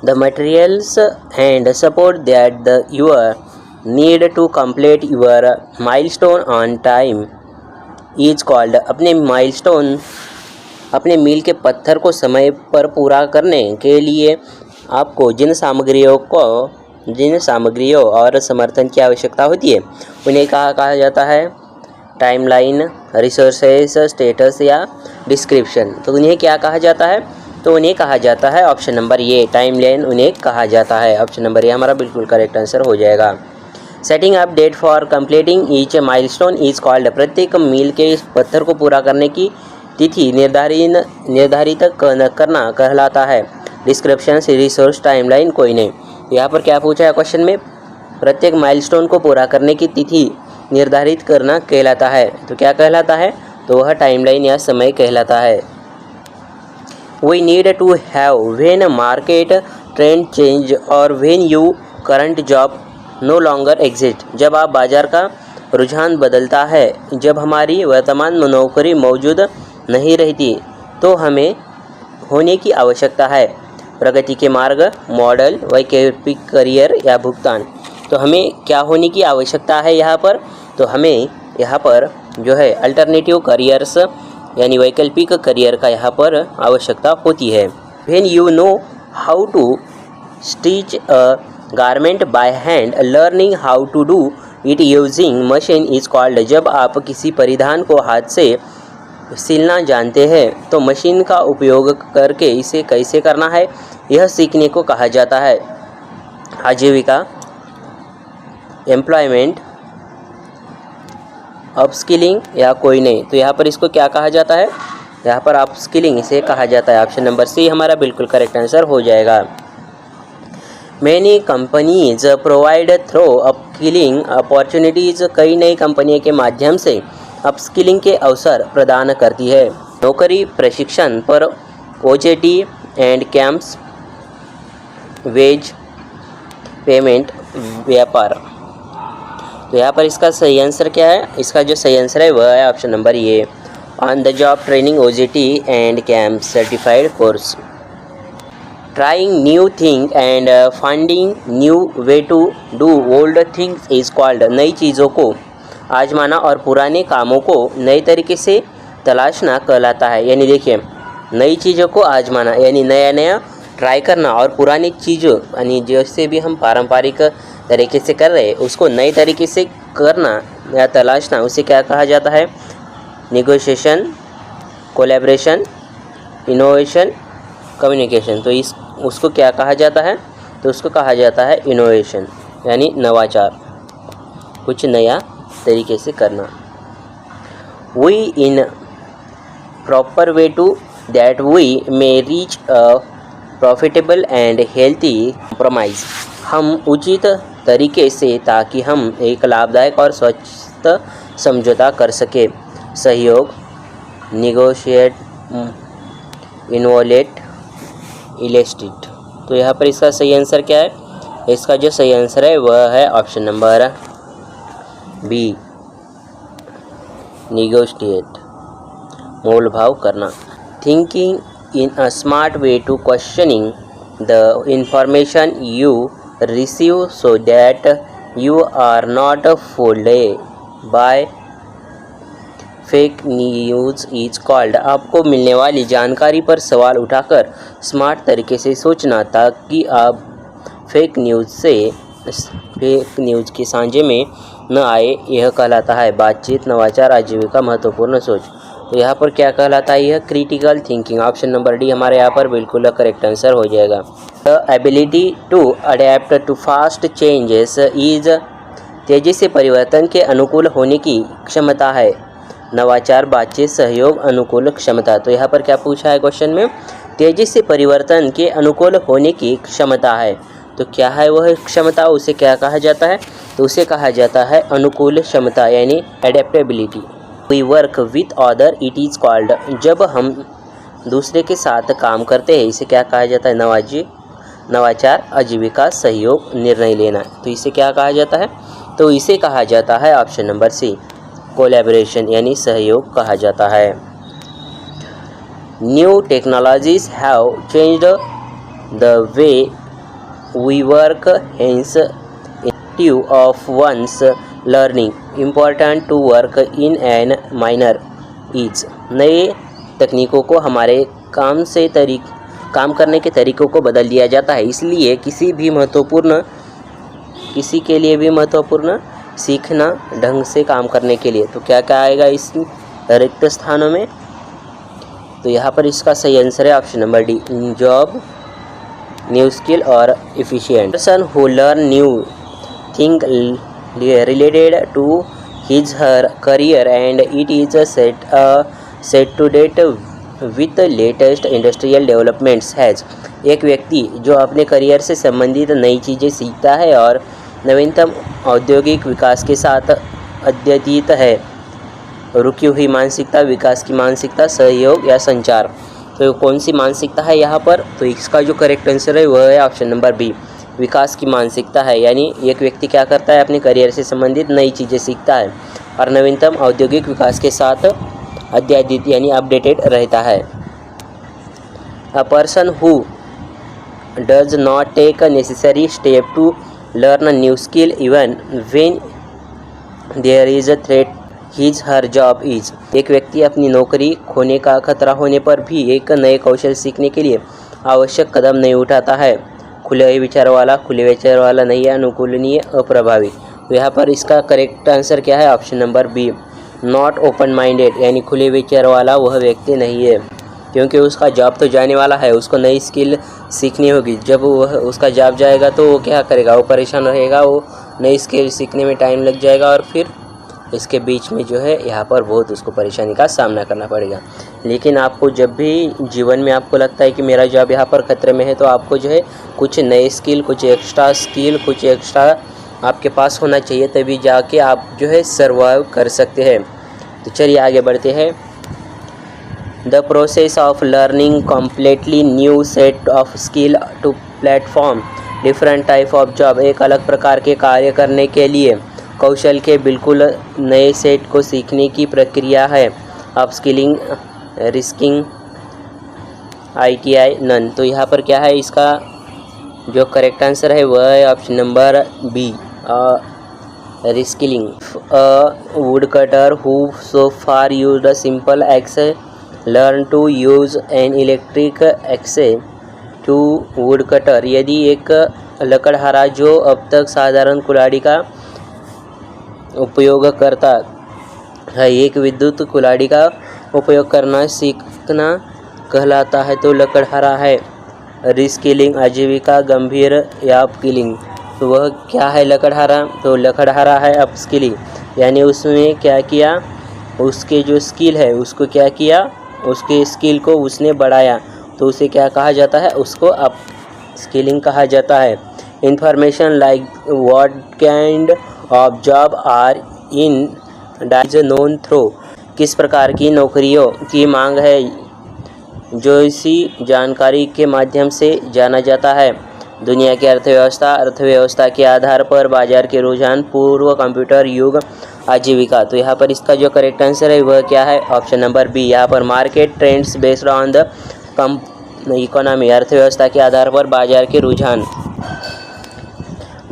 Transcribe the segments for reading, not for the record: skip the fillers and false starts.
The materials and support that your need to complete your milestone on time is called. अपने मील के पत्थर को समय पर पूरा करने के लिए आपको जिन सामग्रियों और समर्थन की आवश्यकता होती है उन्हें कहा जाता है? टाइमलाइन, रिसोर्सेस, स्टेटस या डिस्क्रिप्शन। तो उन्हें क्या कहा जाता है? तो उन्हें कहा जाता है ऑप्शन नंबर ए, टाइमलाइन उन्हें कहा जाता है। ऑप्शन नंबर ए हमारा बिल्कुल करेक्ट आंसर हो जाएगा। Setting up date for completing each milestone is called. प्रत्येक मील के पत्थर को पूरा करने की तिथि निर्धारित करना कहलाता है। डिस्क्रिप्शन, रिसोर्स, टाइमलाइन, कोई नहीं। यहाँ पर क्या पूछा है क्वेश्चन में? प्रत्येक माइलस्टोन को पूरा करने की तिथि निर्धारित करना कहलाता है। तो क्या कहलाता है? तो वह टाइमलाइन या समय कहलाता है। We need to have when market trend change और when you current job no longer exist. जब आप बाजार का रुझान बदलता है, जब हमारी वर्तमान नौकरी मौजूद नहीं रहती, तो हमें होने की आवश्यकता है प्रगति के मार्ग, मॉडल, वैकल्पिक करियर या भुगतान। तो हमें क्या होने की आवश्यकता है यहाँ पर? तो हमें यहाँ पर जो है अल्टरनेटिव करियर्स यानी वैकल्पिक करियर का यहाँ पर आवश्यकता होती है। When you know how to stitch a garment by hand, learning how to do it using machine is called. जब आप किसी परिधान को हाथ से सिलना जानते हैं तो मशीन का उपयोग करके इसे कैसे करना है यह सीखने को कहा जाता है। आजीविका, एम्प्लॉयमेंट, अपस्किलिंग या कोई नहीं। तो यहाँ पर इसको क्या कहा जाता है? यहाँ पर अपस्किलिंग इसे कहा जाता है। ऑप्शन नंबर सी हमारा बिल्कुल करेक्ट आंसर हो जाएगा। Many companies provide through upskilling opportunities. कई नई कंपनियों के माध्यम से अपस्किलिंग के अवसर प्रदान करती है। नौकरी प्रशिक्षण पर OJT and camps, wage payment, व्यापार। तो यहाँ पर इसका सही आंसर क्या है? इसका जो सही आंसर है वह है option number A, on the job training, OJT and camp certified course. Trying new thing and finding new way to do old things is called. नई चीज़ों को आजमाना और पुराने कामों को नए तरीके से तलाशना कहलाता है। यानी देखिए, नई चीज़ों को आजमाना यानी नया ट्राई करना, और पुरानी चीज़ों यानी जैसे भी हम पारंपरिक तरीके से कर रहे हैं उसको नए तरीके से करना या तलाशना, उसे क्या कहा जाता है? Negotiation, collaboration, innovation, communication. तो उसको क्या कहा जाता है? तो उसको कहा जाता है इनोवेशन यानी नवाचार, कुछ नया तरीके से करना। We in proper way to that we may reach a profitable and healthy compromise. हम उचित तरीके से ताकि हम एक लाभदायक और स्वस्थ समझौता कर सके। सहयोग, निगोशिएट, इन्वोलेट, इलेस्टिट। तो यहाँ पर इसका सही आंसर क्या है? इसका जो सही आंसर है वह है ऑप्शन नंबर बी, निगोशिएट, मोल भाव करना। Thinking in a smart way to questioning the information you receive so that you are not fooled by fake news is called. आपको मिलने वाली जानकारी पर सवाल उठाकर स्मार्ट तरीके से सोचना ताकि आप फेक न्यूज़ के सांझे में न आए, यह कहलाता है बातचीत, नवाचार, आजीविका, महत्वपूर्ण सोच। तो यहाँ पर क्या कहलाता है? यह critical thinking. Option number D हमारे यहाँ पर बिल्कुल करेक्ट आंसर हो जाएगा। The ability to adapt to fast changes is. तेजी से परिवर्तन के अनुकूल होने की क्षमता है। नवाचार, बातचीत, सहयोग, अनुकूल क्षमता। तो यहाँ पर क्या पूछा है क्वेश्चन में? तेजी से परिवर्तन के अनुकूल होने की क्षमता है। तो क्या है वह क्षमता? उसे क्या कहा जाता है? तो उसे कहा जाता है अनुकूल क्षमता यानी adaptability. We work with other it is called. जब हम दूसरे के साथ काम करते हैं इसे क्या कहा जाता है? नवाचार, आजीविका, सहयोग, निर्णय लेना। तो इसे क्या कहा जाता है? तो इसे कहा जाता है ऑप्शन नंबर सी, कोलैबोरेशन यानी सहयोग कहा जाता है। New technologies have changed the way we work hence active of one's learning important to work in an minor is. नए तकनीकों को हमारे काम करने के तरीक़ों को बदल दिया जाता है, इसलिए किसी के लिए भी महत्वपूर्ण सीखना ढंग से काम करने के लिए। तो क्या क्या आएगा इस रिक्त स्थानों में? तो यहाँ पर इसका सही आंसर है option number D, job, new skill और efficient. Person who learn new thing related to his her career and it is set to date with the latest industrial developments has। एक व्यक्ति जो अपने करियर से संबंधित नई चीज़ें सीखता है और नवीनतम औद्योगिक विकास के साथ अद्यतित है। रुकी हुई मानसिकता, विकास की मानसिकता, सहयोग या संचार। तो कौन सी मानसिकता है यहाँ पर? तो इसका जो करेक्ट आंसर है वह है ऑप्शन नंबर बी, विकास की मानसिकता है। यानी एक व्यक्ति क्या करता है, अपने करियर से संबंधित नई चीज़ें सीखता है और नवीनतम औद्योगिक विकास के साथ अद्यतित यानी अपडेटेड रहता है। A person who does not take a necessary step to learn new skill even when there is a threat his her job is. एक व्यक्ति अपनी नौकरी खोने का खतरा होने पर भी एक नए कौशल सीखने के लिए आवश्यक कदम नहीं उठाता है। खुले विचार वाला नहीं है, अनुकूलनीय, अप्रभावी। तो यहाँ पर इसका करेक्ट आंसर क्या है? Option number B, not open minded, यानी खुले विचार वाला वह व्यक्ति नहीं है, क्योंकि उसका जॉब तो जाने वाला है, उसको नई स्किल सीखनी होगी। जब वह उसका जॉब जाएगा तो वो क्या करेगा? वो परेशान रहेगा, वो नई स्किल सीखने में टाइम लग जाएगा और फिर इसके बीच में जो है यहाँ पर बहुत उसको परेशानी का सामना करना पड़ेगा। लेकिन आपको जब भी जीवन में आपको लगता है कि मेरा जॉब यहाँ पर खतरे में है, तो आपको जो है कुछ नए स्किल, कुछ एक्स्ट्रा आपके पास होना चाहिए, तभी जाके आप जो है सर्वाइव कर सकते हैं। तो चलिए आगे बढ़ते हैं। The process of learning completely new set of skill to platform different type of job. एक अलग प्रकार के कार्य करने के लिए कौशल के बिल्कुल नए सेट को सीखने की प्रक्रिया है। Upskilling, reskilling, ITI, none. तो यहाँ पर क्या है, इसका जो करेक्ट आंसर है वह है option number B, reskilling. Wood cutter who so far use a simple axe learn to use an electric axe to wood cutter. यदि एक लकड़हारा जो अब तक साधारण कुल्हाड़ी का उपयोग करता है, एक विद्युत कुल्हाड़ी का उपयोग करना सीखना कहलाता है, तो लकड़हारा है। रिस्किलिंग, आजीविका, गंभीर या अपस्किलिंग। तो वह क्या है लकड़हारा? तो लकड़हारा है अपस्किलिंग, यानी उसमें क्या किया, उसके जो स्किल है उसको क्या किया, उसके स्किल को उसने बढ़ाया, तो उसे क्या कहा जाता है? उसको अपस्किलिंग कहा जाता है। Information like what kind of job are in dies known through. किस प्रकार की नौकरियों की मांग है जो इसी जानकारी के माध्यम से जाना जाता है? दुनिया की अर्थव्यवस्था के आधार पर बाजार के रुझान, पूर्व कंप्यूटर युग, आजीविका। तो यहाँ पर इसका जो करेक्ट आंसर है वह क्या है? Option number B. यहाँ पर market trends based on the economy, अर्थव्यवस्था के आधार पर बाजार के रुझान।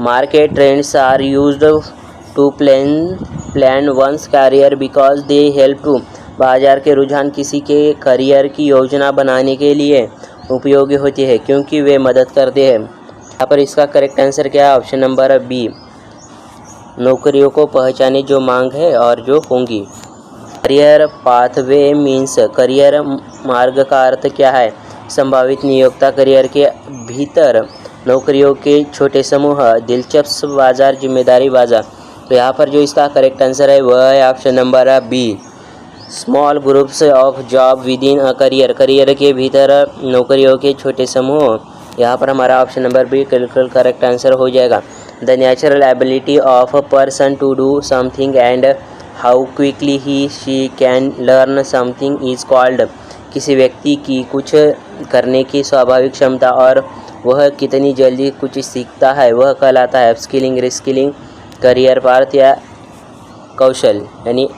Market trends are used to plan one's career because they help to. बाजार के रुझान किसी के करियर की योजना बनाने के लिए उपयोगी होती है, क्योंकि वे मदद करते हैं। यहाँ पर इसका करेक्ट आंसर क्या है? ऑप्शन नंबर बी, नौकरियों को पहचाने जो मांग है और जो होंगी। करियर पाथवे मीन्स, करियर मार्ग का अर्थ क्या है? संभावित नियोक्ता, करियर के भीतर नौकरियों के छोटे समूह, दिलचस्प बाजार, जिम्मेदारी बाजार। तो यहाँ पर जो इसका करेक्ट आंसर है वह है option number B, small groups of job within a career, career के भीतर नौकरियों के छोटे समूह। यहाँ पर हमारा ऑप्शन नंबर बी बिल्कुल करेक्ट आंसर हो जाएगा। The natural ability of a person to do something and how quickly he she can learn something is called. किसी व्यक्ति की कुछ करने की स्वाभाविक क्षमता और वह कितनी जल्दी कुछ सीखता है वह कहलाता है अपस्किलिंग, रिस्किलिंग, करियर पाथ या कौशल यानी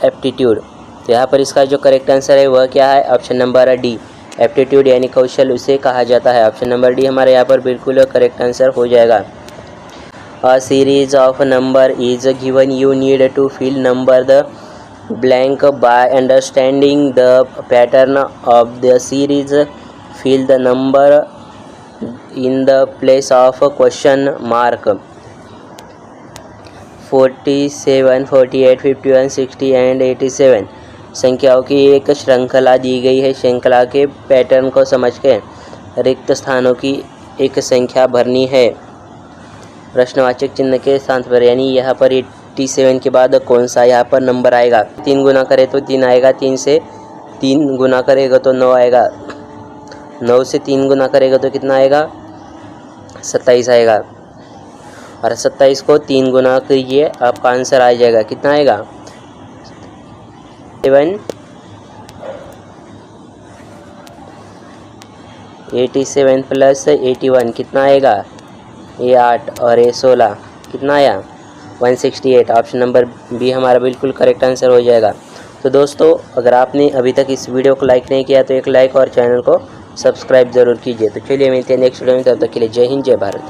एप्टीट्यूड। तो यहाँ पर इसका जो करेक्ट आंसर है वह क्या है? ऑप्शन नंबर डी, एप्टीट्यूड यानी कौशल उसे कहा जाता है। ऑप्शन नंबर डी हमारे यहाँ पर बिल्कुल करेक्ट आंसर हो जाएगा। A series of number is given. You need to fill number the blank by understanding the pattern of the series. Fill the number in the place of question mark. 47, 48, 51, 60 and 87 संख्याओं की एक श्रृंखला दी गई है। श्रृंखला के पैटर्न को समझ के रिक्त स्थानों की एक संख्या भरनी है। प्रश्नवाचक चिन्ह के स्थान पर, यानी यहाँ पर 87 के बाद कौन सा यहाँ पर नंबर आएगा। 3 गुना करे तो 3 आएगा, 3 से 3 गुना करेगा तो 9 आएगा, 9 से 3 गुना करेगा तो कितना आएगा, 27 आएगा। और 27 को 3 गुना कीजिए, आपका आंसर आ जाएगा, कितना आएगा 87 प्लस 81 कितना आएगा, ये 8 और ये 16 कितना आया 168। ऑप्शन नंबर बी हमारा बिल्कुल करेक्ट आंसर हो जाएगा। तो दोस्तों, अगर आपने अभी तक इस वीडियो को लाइक नहीं किया तो एक लाइक और चैनल को सब्सक्राइब ज़रूर कीजिए। तो चलिए मिलते हैं नेक्स्ट वीडियो में, तब तक के लिए जय हिंद जय भारत।